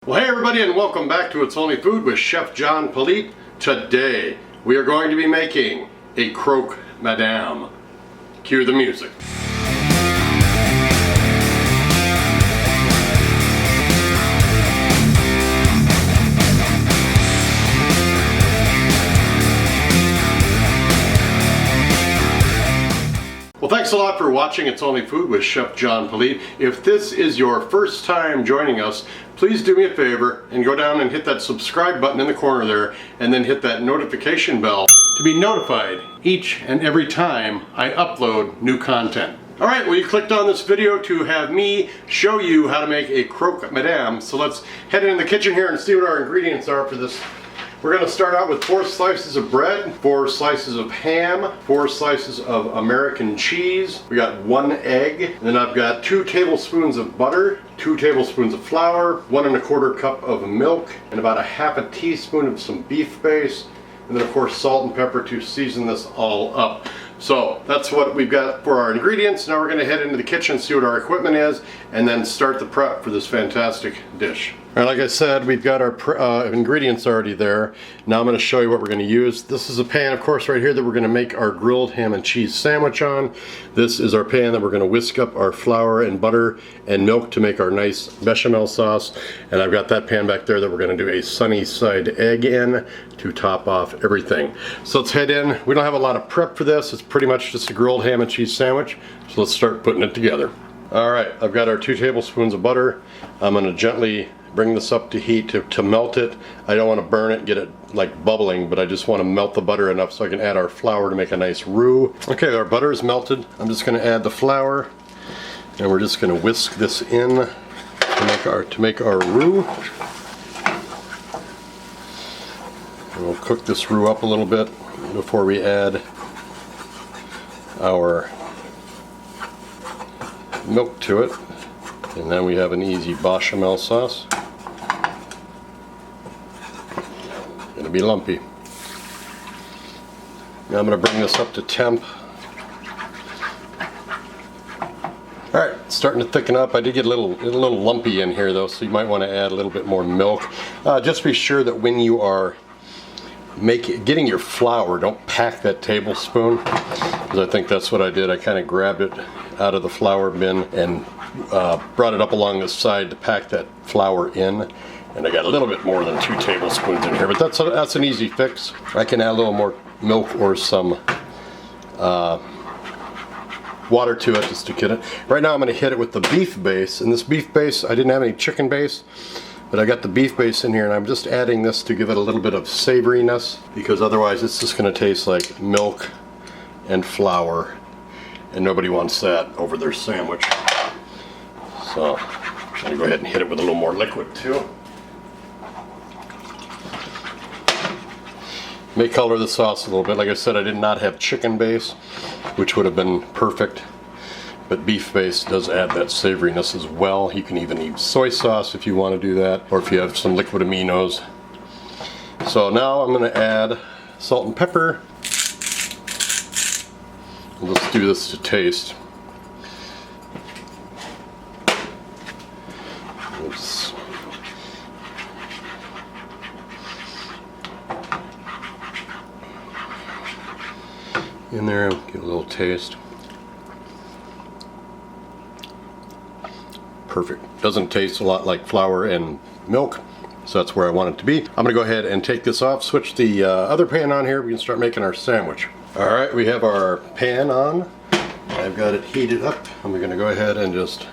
Well, hey everybody, and welcome back to It's Only Food with Chef John Politte. Today we are going to be making a Croque Madame. Cue the music. Well, thanks a lot for watching It's Only Food with Chef John Politte. If this is your first time joining us, please do me a favor and go down and hit that subscribe button in the corner there, and then hit that notification bell to be notified each and every time I upload new content. Alright, well, you clicked on this video to have me show you how to make a Croque Madame, so let's head into the kitchen here and see what our ingredients are for this. We're going to start out with 4 slices of bread, 4 slices of ham, 4 slices of American cheese. We got 1 egg, and then I've got 2 tablespoons of butter, 2 tablespoons of flour, 1 1/4 cup of milk, and about a half a teaspoon of some beef base, and then of course salt and pepper to season this all up. So that's what we've got for our ingredients. Now we're going to head into the kitchen, see what our equipment is, and then start the prep for this fantastic dish. All right, like I said, we've got our ingredients already there. Now I'm going to show you what we're going to use. This is a pan, of course, right here that we're going to make our grilled ham and cheese sandwich on. This is our pan that we're going to whisk up our flour and butter and milk to make our nice bechamel sauce. And I've got that pan back there that we're going to do a sunny side egg in to top off everything. So let's head in. We don't have a lot of prep for this. It's pretty much just a grilled ham and cheese sandwich. So let's start putting it together. All right, I've got our 2 tablespoons of butter. I'm going to gently bring this up to heat to melt it. I don't want to burn it, get it like bubbling, but I just want to melt the butter enough so I can add our flour to make a nice roux. Okay, our butter is melted. I'm just going to add the flour, and we're just going to whisk this in to make our roux. And we'll cook this roux up a little bit before we add our milk to it. And then we have an easy bechamel sauce. Gonna be lumpy. Now I'm gonna bring this up to temp. All right, it's starting to thicken up. I did get a little lumpy in here though, so you might want to add a little bit more milk. Just be sure that when you are getting your flour, don't pack that tablespoon, because I think that's what I did. I kind of grabbed it out of the flour bin and brought it up along the side to pack that flour in, and I got a little bit more than 2 tablespoons in here, but that's an easy fix. I can add a little more milk or some water to it just to get it. Right now I'm going to hit it with the beef base, and this beef base, I didn't have any chicken base, but I got the beef base in here, and I'm just adding this to give it a little bit of savoriness, because otherwise it's just going to taste like milk and flour, and nobody wants that over their sandwich. So I'm going to go ahead and hit it with a little more liquid too. May color the sauce a little bit. Like I said, I did not have chicken base, which would have been perfect, but beef base does add that savoriness as well. You can even use soy sauce if you want to do that, or if you have some liquid aminos. So now I'm going to add salt and pepper. Let's do this to taste. Oops. In there, get a little taste. Perfect. Doesn't taste a lot like flour and milk, so that's where I want it to be. I'm gonna go ahead and take this off, switch the other pan on here. We can start making our sandwich. All right, we have our pan on. I've got it heated up, and we're gonna go ahead and just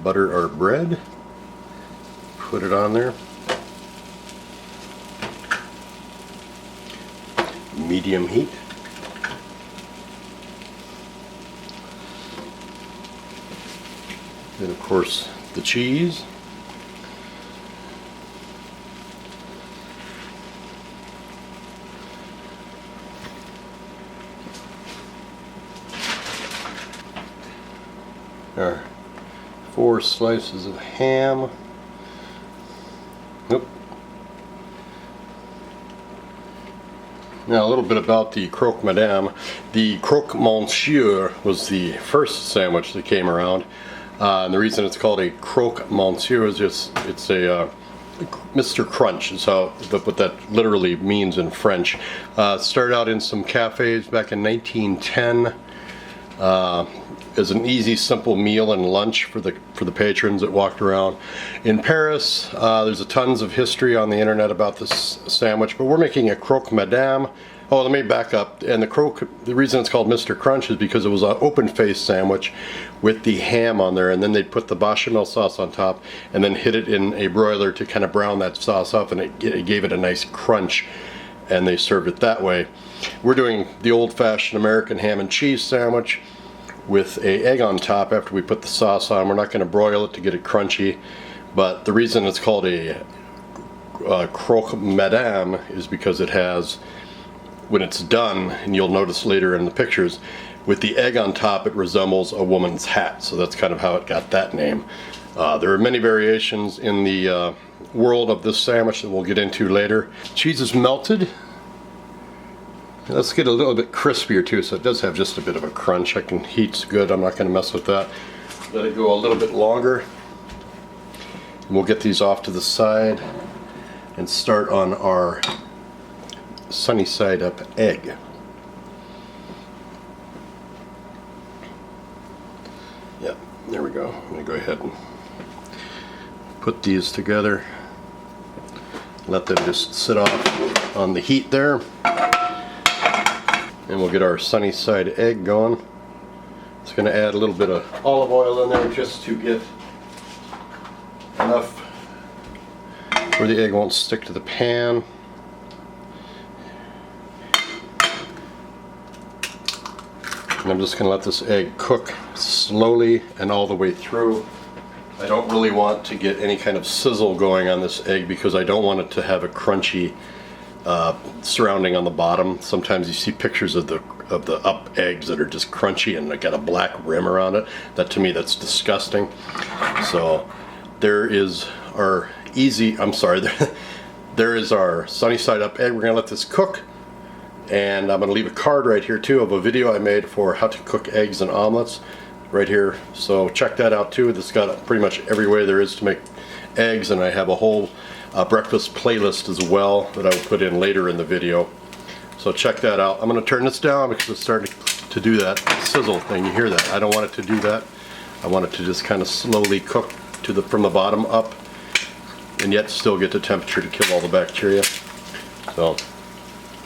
butter our bread. Put it on there. Medium heat. Then of course the cheese. Our 4 slices of ham. Nope. Now a little bit about the Croque Madame. The Croque Monsieur was the first sandwich that came around. And the reason it's called a Croque Monsieur is just it's a Mr. Crunch is what that literally means in French. Started out in some cafes back in 1910 as an easy, simple meal and lunch for the patrons that walked around. In Paris, there's tons of history on the internet about this sandwich, but we're making a Croque Madame. Oh, let me back up. And the reason it's called Mr. Crunch is because it was an open-faced sandwich with the ham on there, and then they'd put the bechamel sauce on top and then hit it in a broiler to kind of brown that sauce up, and it gave it a nice crunch, and they served it that way. We're doing the old-fashioned American ham and cheese sandwich with an egg on top after we put the sauce on. We're not going to broil it to get it crunchy, but the reason it's called a Croque Madame is because it has, when it's done, and you'll notice later in the pictures, with the egg on top it resembles a woman's hat, so that's kind of how it got that name. There are many variations in the world of this sandwich that we'll get into later. Cheese is melted. Let's get a little bit crispier too, so it does have just a bit of a crunch. Heat's good, I'm not going to mess with that. Let it go a little bit longer. And we'll get these off to the side and start on our sunny side up egg. Yep, there we go. I'm going to go ahead and put these together. Let them just sit off on the heat there. And we'll get our sunny side egg going. It's going to add a little bit of olive oil in there just to get enough where the egg won't stick to the pan. And I'm just going to let this egg cook slowly and all the way through. I don't really want to get any kind of sizzle going on this egg because I don't want it to have a crunchy surrounding on the bottom. Sometimes you see pictures of the up eggs that are just crunchy and they got a black rim around it. That, to me, that's disgusting. So there is our there is our sunny side up egg. We're going to let this cook. And I'm going to leave a card right here too of a video I made for how to cook eggs and omelets right here. So check that out too. This got pretty much every way there is to make eggs, and I have a whole breakfast playlist as well that I will put in later in the video. So check that out. I'm going to turn this down because it's starting to do that sizzle thing. You hear that? I don't want it to do that. I want it to just kind of slowly cook from the bottom up, and yet still get the temperature to kill all the bacteria. So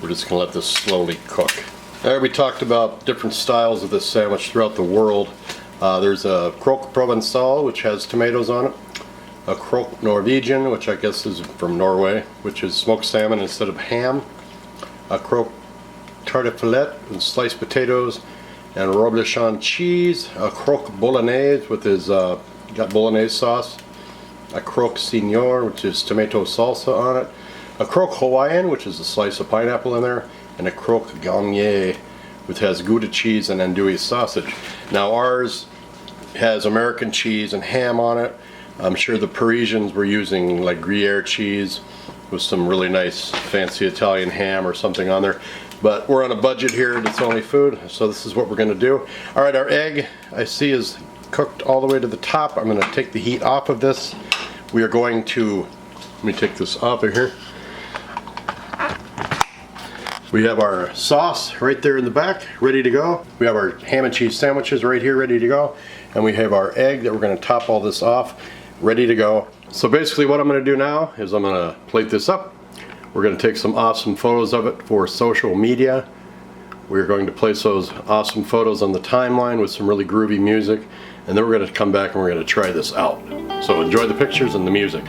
we're just going to let this slowly cook. We talked about different styles of this sandwich throughout the world. There's a Croque Provençal, which has tomatoes on it. A Croque Norwegian, which I guess is from Norway, which is smoked salmon instead of ham. A Croque Tartiflette with sliced potatoes and Reblochon cheese. A Croque Bolognese with his got Bolognese sauce. A Croque Seigneur, which is tomato salsa on it. A Croque Hawaiian, which is a slice of pineapple in there, and a Croque Garnier, which has Gouda cheese and andouille sausage. Now ours has American cheese and ham on it. I'm sure the Parisians were using like Gruyère cheese with some really nice fancy Italian ham or something on there. But we're on a budget here at It's Only Food, so this is what we're going to do. Alright, our egg I see is cooked all the way to the top. I'm going to take the heat off of this. We are going to, let me take this off of here. We have our sauce right there in the back, ready to go. We have our ham and cheese sandwiches right here, ready to go. And we have our egg that we're going to top all this off, ready to go. So basically what I'm going to do now is I'm going to plate this up. We're going to take some awesome photos of it for social media. We're going to place those awesome photos on the timeline with some really groovy music. And then we're going to come back and we're going to try this out. So enjoy the pictures and the music.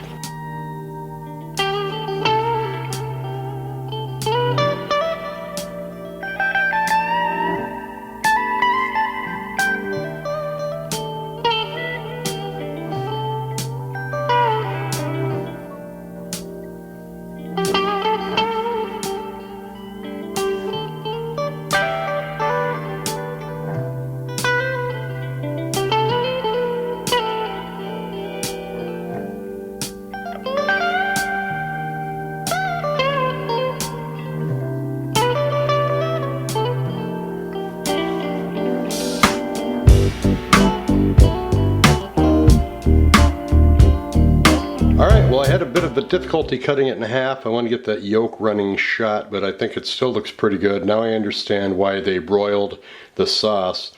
difficulty cutting it in half. I want to get that yolk running shot, but I think it still looks pretty good. Now I understand why they broiled the sauce,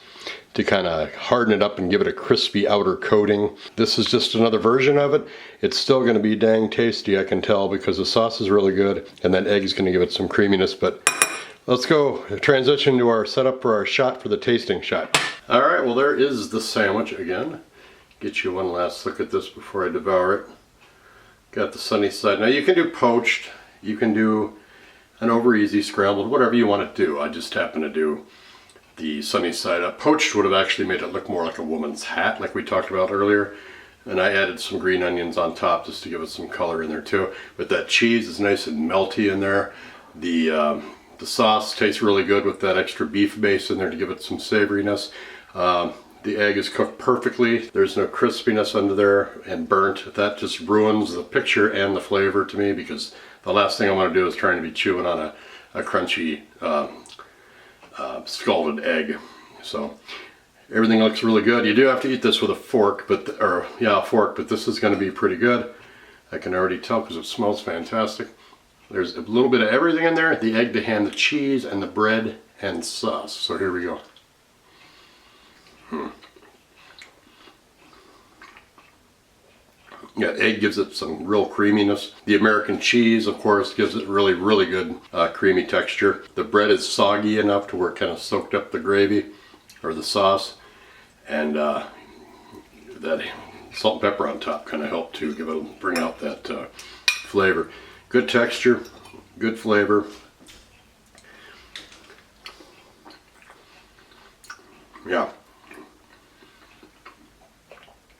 to kind of harden it up and give it a crispy outer coating. This is just another version of it. It's still going to be dang tasty, I can tell, because the sauce is really good and that egg is going to give it some creaminess. But let's go transition to our setup for our shot, for the tasting shot. All right, well, there is the sandwich again. Get you one last look at this before I devour it. Got the sunny side. Now you can do poached, you can do an over easy scrambled, whatever you want to do. I just happen to do the sunny side up. Poached would have actually made it look more like a woman's hat, like we talked about earlier. And I added some green onions on top just to give it some color in there too. But that cheese is nice and melty in there. The sauce tastes really good with that extra beef base in there to give it some savoriness. The egg is cooked perfectly. There's no crispiness under there and burnt. That just ruins the picture and the flavor to me, because the last thing I want to do is trying to be chewing on a crunchy scalded egg. So everything looks really good. You do have to eat this with a fork, but this is going to be pretty good. I can already tell because it smells fantastic. There's a little bit of everything in there: the egg, the ham, the cheese, and the bread and sauce. So here we go. Yeah, egg gives it some real creaminess. The American cheese, of course, gives it really, really good creamy texture. The bread is soggy enough to where it kind of soaked up the gravy or the sauce, and that salt and pepper on top kind of helped to bring out that flavor. Good texture, good flavor. Yeah.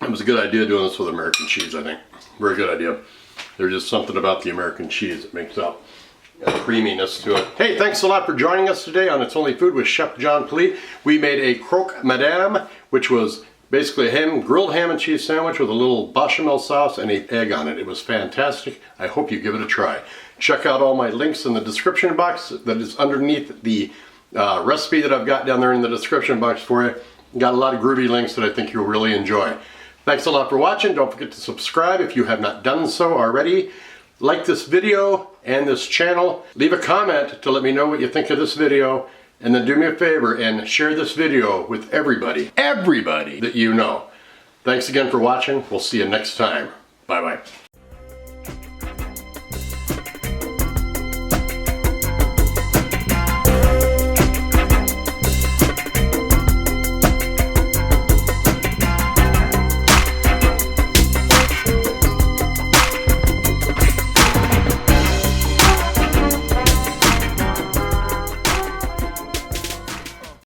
It was a good idea doing this with American cheese, I think. Very good idea. There's just something about the American cheese that makes up a creaminess to it. Hey, thanks a lot for joining us today on It's Only Food with Chef John Politte. We made a Croque Madame, which was basically a grilled ham and cheese sandwich with a little bechamel sauce and an egg on it. It was fantastic. I hope you give it a try. Check out all my links in the description box that is underneath the recipe that I've got down there in the description box for you. Got a lot of groovy links that I think you'll really enjoy. Thanks a lot for watching. Don't forget to subscribe if you have not done so already. Like this video and this channel. Leave a comment to let me know what you think of this video. And then do me a favor and share this video with everybody that you know. Thanks again for watching. We'll see you next time. Bye-bye.